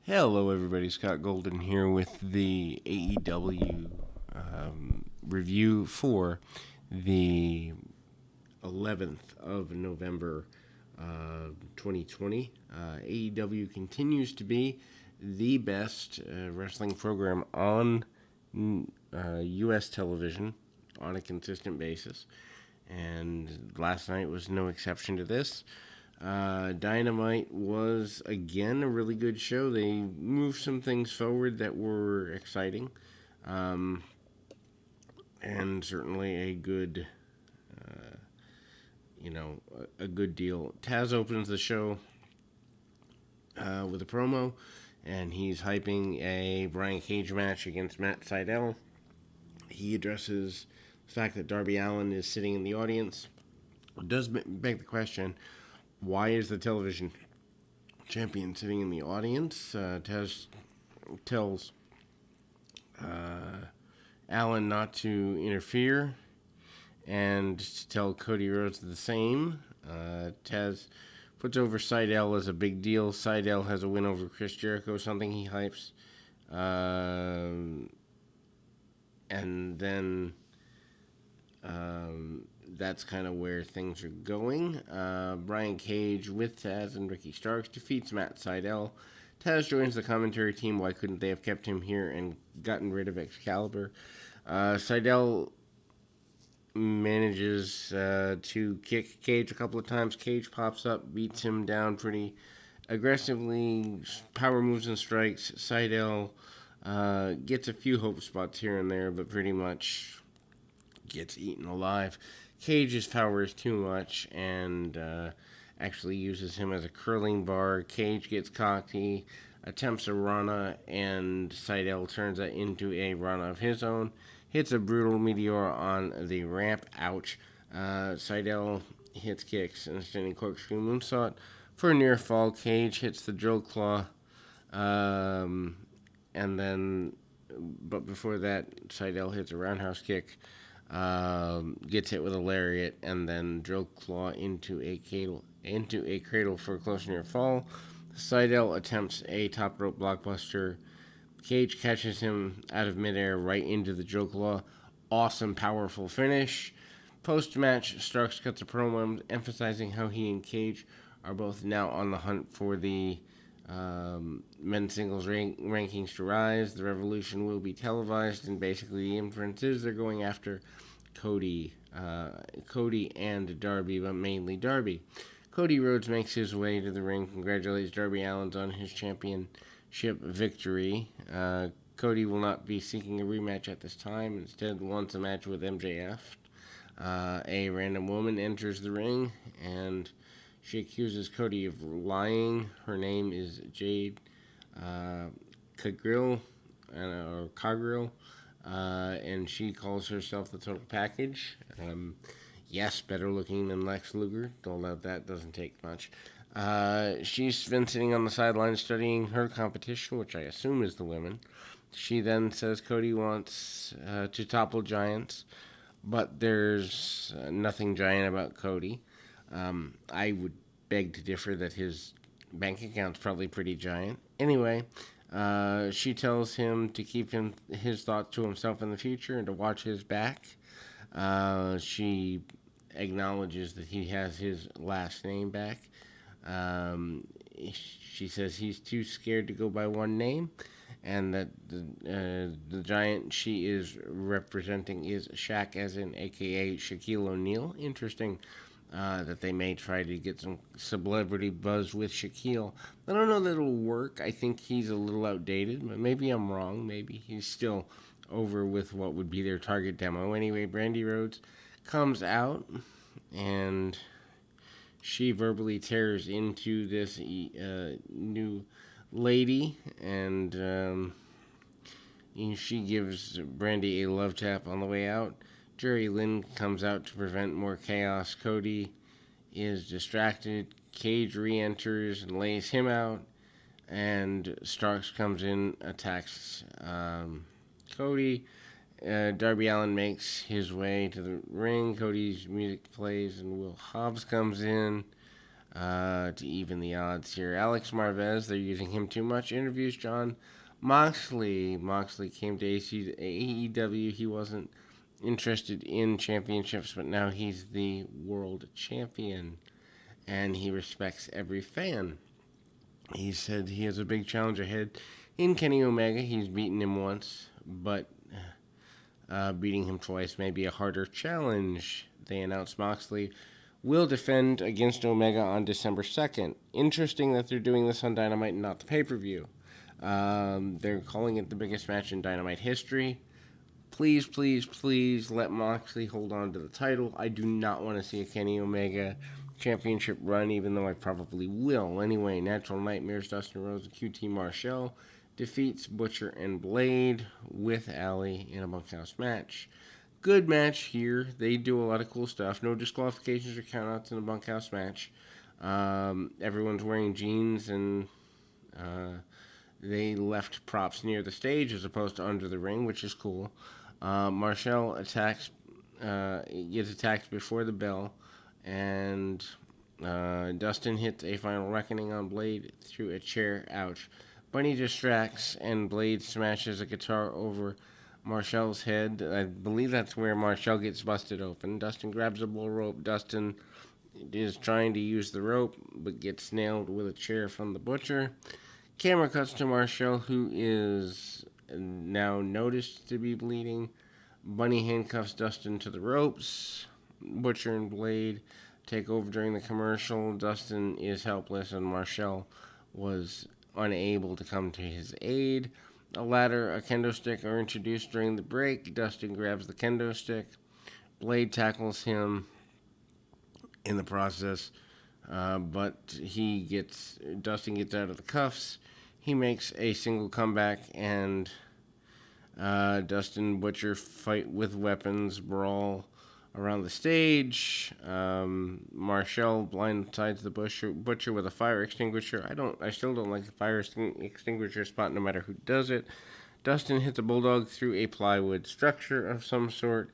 Hello, everybody. Scott Golden here with the AEW review for the 11th of November, 2020. AEW continues to be the best wrestling program on U.S. television on a consistent basis, and last night was no exception to this. Dynamite was again a really good show. They moved some things forward that were exciting, um, and certainly a good, a good deal. Taz opens the show with a promo, and he's hyping a Brian Cage match against Matt Sydal. He addresses the fact that Darby Allin is sitting in the audience. It does beg the question: why is the television champion sitting in the audience? Taz tells Allin not to interfere and to tell Cody Rhodes the same. Taz puts over Sydal as a big deal. Sydal has a win over Chris Jericho, something he hypes. And then that's kind of where things are going. Brian Cage with Taz and Ricky Starks defeats Matt Sydal. Taz joins the commentary team. Why couldn't they have kept him here and gotten rid of Excalibur? Sydal manages to kick Cage a couple of times. Cage pops up, beats him down pretty aggressively, power moves and strikes. Sydal gets a few hope spots here and there, but pretty much gets eaten alive. Cage's power is too much and actually uses him as a curling bar. Cage gets cocky, attempts a Rana, and Sydal turns that into a Rana of his own. Hits a brutal meteor on the ramp. Ouch. Sydal hits kicks and a standing corkscrew moonsault for a near fall. Cage hits the drill claw. And then, but before that, Sydal hits a roundhouse kick. Gets hit with a lariat and then drill claw into a cradle for a close near fall. Sydal attempts a top rope blockbuster. Cage catches him out of midair right into the drill claw. Awesome, powerful finish. Post-match, Starks cuts a promo emphasizing how he and Cage are both now on the hunt for the men's singles rankings to rise. The Revolution will be televised, and basically the inference is they're going after Cody and Darby, but mainly Darby. Cody Rhodes makes his way to the ring, congratulates Darby Allin on his championship victory. Cody will not be seeking a rematch at this time. Instead, wants a match with MJF. A random woman enters the ring, and she accuses Cody of lying. Her name is Jade Cagrill, or Cagrill, and she calls herself the Total Package. Yes, better looking than Lex Luger. Although that doesn't take much. She's been sitting on the sidelines studying her competition, which I assume is the women. She then says Cody wants to topple giants, but there's nothing giant about Cody. I would beg to differ that his bank account's probably pretty giant. Anyway, she tells him to keep his thoughts to himself in the future and to watch his back. She acknowledges that he has his last name back. She says he's too scared to go by one name, and that the giant she is representing is Shaq, as in AKA Shaquille O'Neal. Interesting that they may try to get some celebrity buzz with Shaquille. I don't know that it'll work. I think he's a little outdated, but maybe I'm wrong. Maybe he's still over with what would be their target demo. Anyway, Brandy Rhodes comes out, and she verbally tears into this new lady, and she gives Brandy a love tap on the way out. Jerry Lynn comes out to prevent more chaos. Cody is distracted. Cage re-enters and lays him out, and Starks comes in, attacks Cody. Darby Allin makes his way to the ring. Cody's music plays, and Will Hobbs comes in. to even the odds here. Alex Marvez, they're using him too much. Interviews Jon Moxley. Moxley came to AEW. He wasn't interested in championships, but now he's the world champion, and he respects every fan. He said he has a big challenge ahead in Kenny Omega. He's beaten him once, but beating him twice may be a harder challenge. They announced Moxley will defend against Omega on December 2nd. Interesting that they're doing this on Dynamite and not the pay-per-view. They're calling it the biggest match in Dynamite history. Please, please, please let Moxley hold on to the title. I do not want to see a Kenny Omega championship run, even though I probably will. Anyway, Natural Nightmares, Dustin Rhodes, and QT Marshall defeats Butcher and Blade with Allie in a bunkhouse match. Good match here. They do a lot of cool stuff. No disqualifications or countouts in the bunkhouse match. Everyone's wearing jeans, and they left props near the stage as opposed to under the ring, which is cool. Marshall gets attacked before the bell, and Dustin hits a final reckoning on Blade through a chair. Ouch. Bunny distracts, and Blade smashes a guitar over Marshall's head. I believe that's where Marshall gets busted open. Dustin grabs a bull rope. Dustin is trying to use the rope, but gets nailed with a chair from the Butcher. Camera cuts to Marshall, who is now noticed to be bleeding. Bunny handcuffs Dustin to the ropes. Butcher and Blade take over during the commercial. Dustin is helpless, and Marshall was unable to come to his aid. A ladder, a kendo stick are introduced during the break. Dustin grabs the kendo stick. Blade tackles him in the process, but Dustin gets out of the cuffs. He makes a single comeback, and Dustin Butcher fight with weapons, brawl around the stage. Marshall blindsides the Butcher with a fire extinguisher. I still don't like the fire extinguisher spot no matter who does it. Dustin hits a bulldog through a plywood structure of some sort.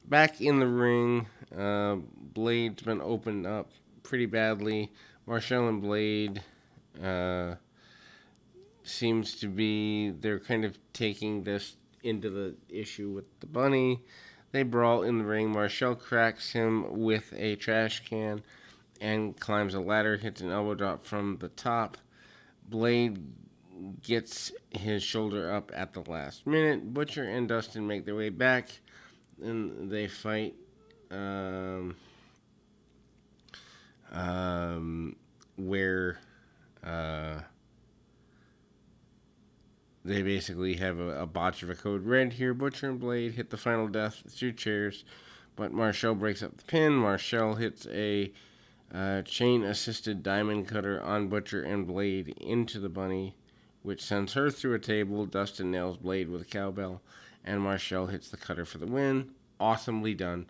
Back in the ring, Blade's been opened up pretty badly. Marshall and Blade seems to be, they're kind of taking this into the issue with the Bunny. They brawl in the ring. Marshall cracks him with a trash can and climbs a ladder, hits an elbow drop from the top. Blade gets his shoulder up at the last minute. Butcher and Dustin make their way back, and they fight where they basically have a botch of a code red here. Butcher and Blade hit the final death through chairs, but Marshall breaks up the pin. Marshall hits a chain-assisted diamond cutter on Butcher and Blade into the Bunny, which sends her through a table. Dustin nails Blade with a cowbell, and Marshall hits the cutter for the win. Awesomely done.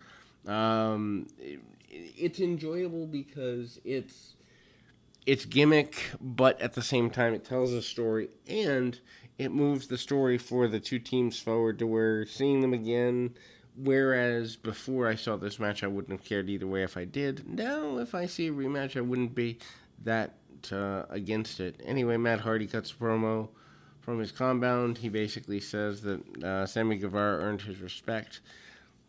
It's enjoyable because it's gimmick, but at the same time it tells a story, and it moves the story for the two teams forward to where seeing them again, whereas before I saw this match I wouldn't have cared either way if I did. Now if I see a rematch I wouldn't be that against it. Anyway, Matt Hardy cuts a promo from his compound. He basically says that Sammy Guevara earned his respect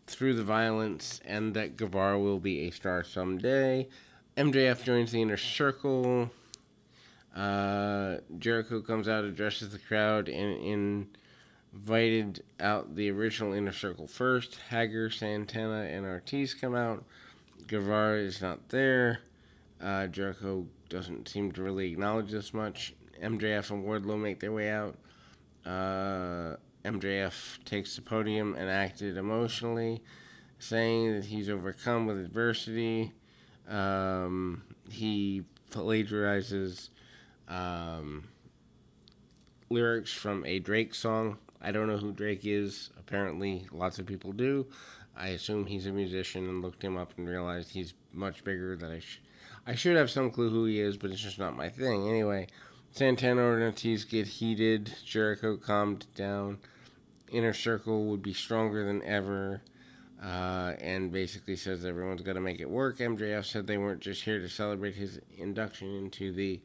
through the violence and that Guevara will be a star someday. MJF joins the Inner Circle. Jericho comes out, addresses the crowd, and invited out the original Inner Circle first. Hager, Santana, and Ortiz come out. Guevara is not there. Jericho doesn't seem to really acknowledge this much. MJF and Wardlow make their way out. MJF takes the podium and acted emotionally, saying that he's overcome with adversity. He plagiarizes lyrics from a Drake song. I don't know who Drake is. Apparently, lots of people do. I assume he's a musician and looked him up and realized he's much bigger than I should have some clue who he is, but it's just not my thing. Anyway, Santana and Ortiz get heated. Jericho calmed down. Inner Circle would be stronger than ever. and basically says everyone's got to make it work. MJF said they weren't just here to celebrate his induction into the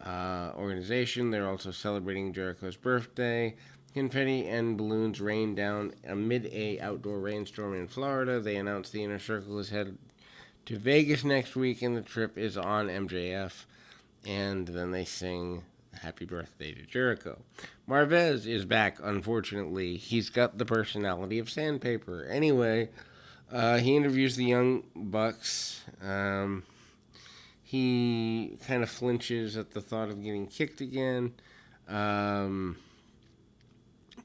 organization, they're also celebrating Jericho's birthday. Confetti and balloons rained down amid a outdoor rainstorm in Florida. They announced the Inner Circle is headed to Vegas next week, and the trip is on MJF. And then they sing Happy Birthday to Jericho. Marvez is back, unfortunately. He's got the personality of sandpaper. Anyway, he interviews the Young Bucks. He kind of flinches at the thought of getting kicked again.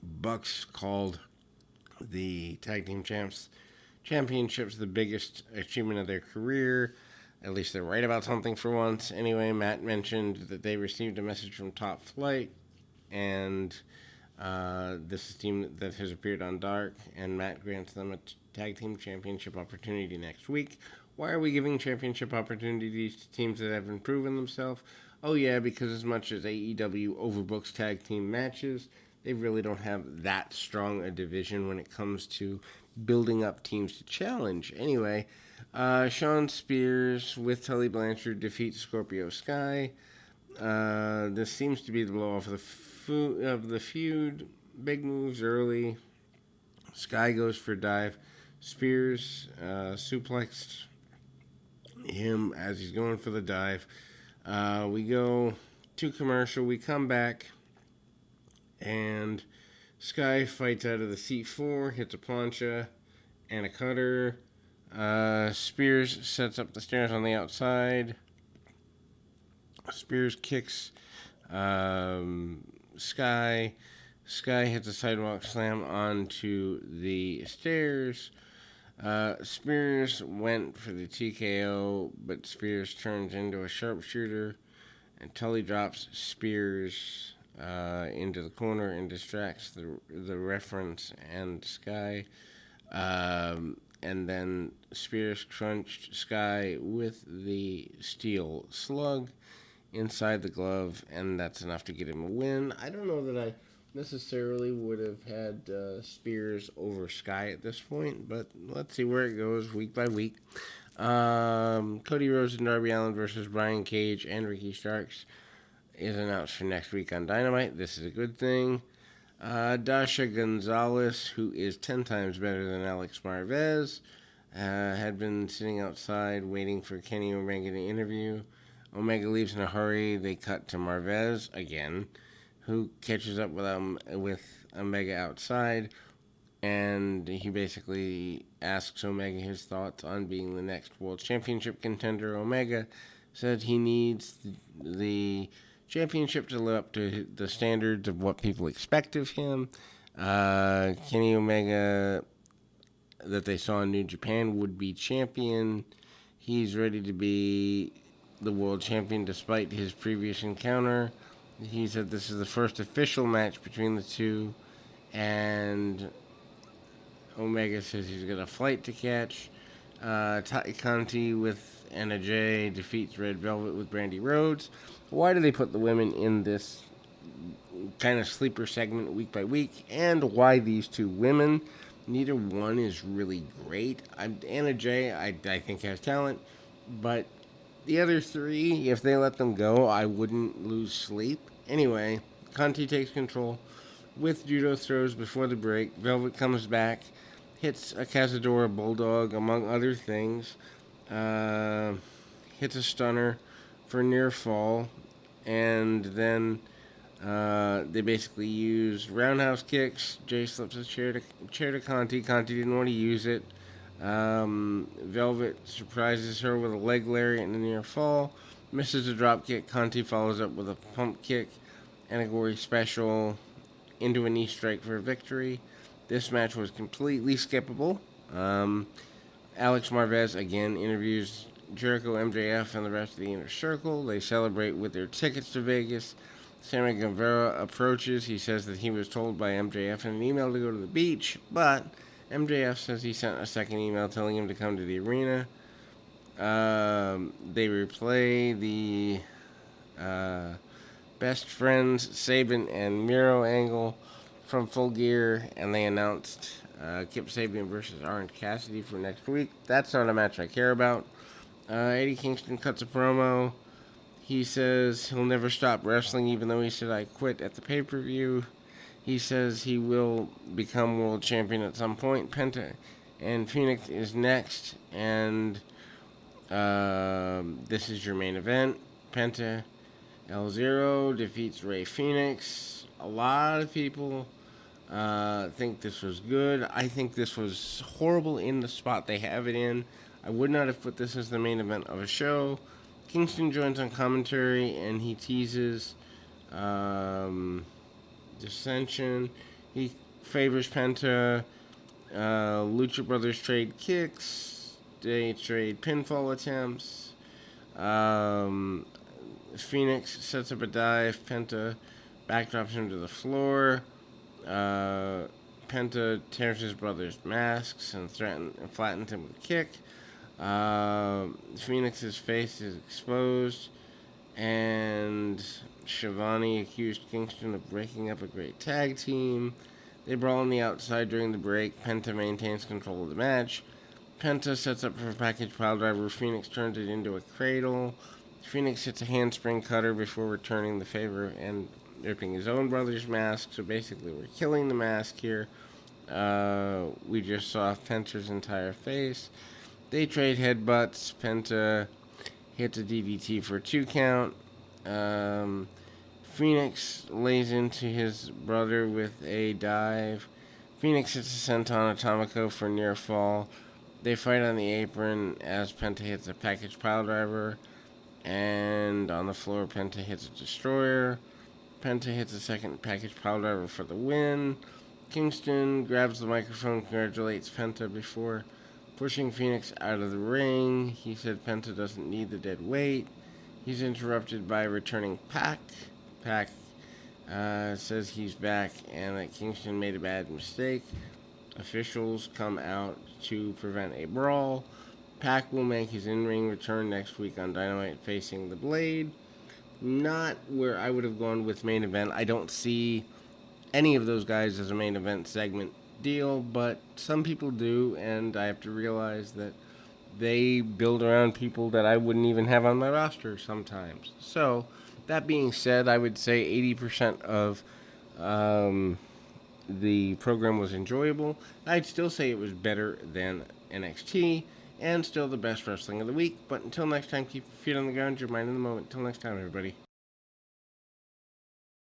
Bucks called the Tag Team Championships the biggest achievement of their career. At least they're right about something for once. Anyway, Matt mentioned that they received a message from Top Flight, and this is a team that has appeared on Dark, and Matt grants them a Tag Team Championship opportunity next week. Why are we giving championship opportunities to teams that haven't proven themselves? Oh yeah, because as much as AEW overbooks tag team matches, they really don't have that strong a division when it comes to building up teams to challenge. Anyway, Sean Spears with Tully Blanchard defeats Scorpio Sky. This seems to be the blow off of the feud. Big moves early. Sky goes for a dive. Spears suplexed him as he's going for the dive. We go to commercial. We come back, and Sky fights out of the C4, hits a plancha and a cutter. Spears sets up the stairs on the outside. Spears kicks Sky. Sky hits a sidewalk slam onto the stairs. Spears went for the TKO, but Spears turns into a sharpshooter, and Tully drops Spears into the corner and distracts the reference and Sky. And then Spears crunched Sky with the steel slug inside the glove, and that's enough to get him a win. I don't know that I necessarily would have had Spears over Sky at this point, but let's see where it goes week by week. Cody Rhodes and Darby Allin versus Brian Cage and Ricky Starks is announced for next week on Dynamite. This is a good thing. Dasha Gonzalez, who is 10 times better than Alex Marvez, had been sitting outside waiting for Kenny Omega to interview. Omega leaves in a hurry. They cut to Marvez again, who catches up with Omega outside, and he basically asks Omega his thoughts on being the next World Championship contender. Omega said he needs the championship to live up to the standards of what people expect of him. Kenny Omega, that they saw in New Japan, would be champion. He's ready to be the world champion despite his previous encounter. He said this is the first official match between the two, and Omega says he's got a flight to catch. Tay Conti with Anna Jay defeats Red Velvet with Brandy Rhodes. Why do they put the women in this kind of sleeper segment week by week? And why these two women? Neither one is really great. Anna Jay, I think, has talent, but the other three, if they let them go, I wouldn't lose sleep. Anyway, Conti takes control with judo throws before the break. Velvet comes back, hits a Cazadora Bulldog, among other things. Hits a stunner for near fall. And then they basically use roundhouse kicks. Jay slips a chair to Conti. Conti didn't want to use it. Velvet surprises her with a leg lariat and a near fall. Misses a drop kick. Conti follows up with a pump kick and a gory special into a knee strike for a victory. This match was completely skippable. Alex Marvez again interviews Jericho, MJF, and the rest of the Inner Circle. They celebrate with their tickets to Vegas. Sammy Guevara approaches. He says that he was told by MJF in an email to go to the beach, but MJF says he sent a second email telling him to come to the arena. They replay the best friends, Sabin and Miro angle from Full Gear, and they announced Kip Sabian versus Orange Cassidy for next week. That's not a match I care about. Eddie Kingston cuts a promo. He says he'll never stop wrestling, even though he said I quit at the pay-per-view. He says he will become world champion at some point. Penta and Phoenix is next, and this is your main event. Penta El-Zero defeats Rey Fenix. A lot of people think this was good. I think this was horrible in the spot they have it in. I would not have put this as the main event of a show. Kingston joins on commentary, and he teases dissension. He favors Penta. Lucha Brothers trade kicks. They trade pinfall attempts. Phoenix sets up a dive. Penta backdrops him to the floor. Penta tears his brother's masks and flattens him with a kick. Phoenix's face is exposed, and Shivani accused Kingston of breaking up a great tag team. They brawl on the outside during the break. Penta maintains control of the match. Penta sets up for a package piledriver. Phoenix turns it into a cradle. Phoenix hits a handspring cutter before returning the favor and ripping his own brother's mask. So basically, we're killing the mask here. We just saw Penta's entire face. They trade headbutts. Penta hits a DDT for a 2 count. Phoenix lays into his brother with a dive. Phoenix hits a senton atomico for near fall. They fight on the apron as Penta hits a package piledriver. And on the floor, Penta hits a destroyer. Penta hits a second package piledriver for the win. Kingston grabs the microphone, congratulates Penta before pushing Phoenix out of the ring. He said Penta doesn't need the dead weight. He's interrupted by returning Pac. Pac says he's back and that Kingston made a bad mistake. Officials come out to prevent a brawl. Pac will make his in-ring return next week on Dynamite facing the Blade. Not where I would have gone with main event. I don't see any of those guys as a main event segment deal, but some people do, and I have to realize that they build around people that I wouldn't even have on my roster sometimes. So, that being said, I would say 80% of the program was enjoyable. I'd still say it was better than NXT, and still the best wrestling of the week. But until next time, keep your feet on the ground, your mind in the moment. Until next time, everybody.